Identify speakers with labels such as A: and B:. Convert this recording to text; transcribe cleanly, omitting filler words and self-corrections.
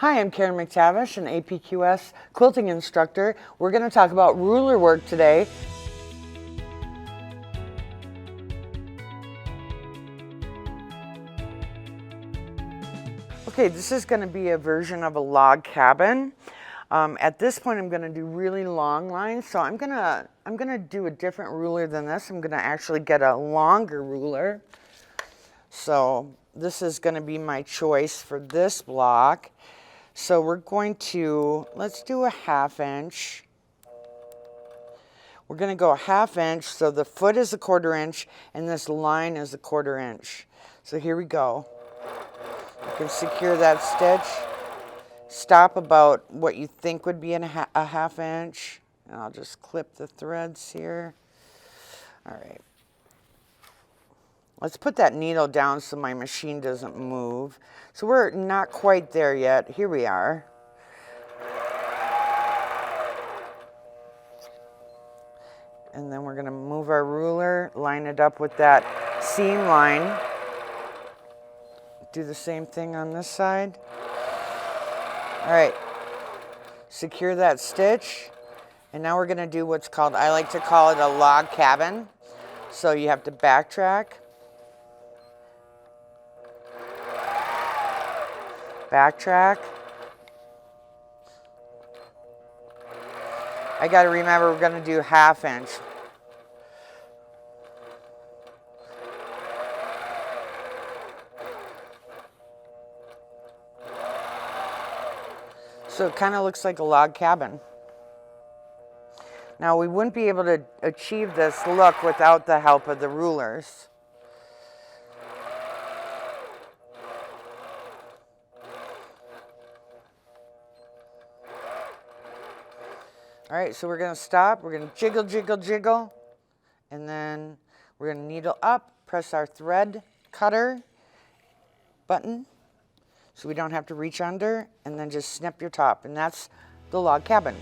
A: Hi, I'm Karen McTavish, an APQS quilting instructor. We're going to talk about ruler work today. Okay, this is going to be a version of a log cabin. At this point, I'm going to do really long lines, so I'm going to do a different ruler than this. I'm going to actually get a longer ruler. So this is going to be my choice for this block. So we're going to, let's do a 1/2 inch. We're going to go a 1/2 inch, so the foot is a 1/4 inch, and this line is a 1/4 inch. So here we go. You can secure that stitch. Stop about what you think would be a 1/2 inch. And I'll just clip the threads here. All right. Let's put that needle down so my machine doesn't move. So we're not quite there yet. Here we are. And then we're going to move our ruler, line it up with that seam line. Do the same thing on this side. All right. Secure that stitch. And now we're going to do what's called, I like to call it a log cabin. So you have to backtrack. Backtrack. I got to remember we're going to do 1/2 inch. So it kind of looks like a log cabin. Now we wouldn't be able to achieve this look without the help of the rulers. All right, so we're going to stop. We're going to jiggle, jiggle, jiggle. And then we're going to needle up, press our thread cutter button so we don't have to reach under, and then just snip your top. And that's the log cabin.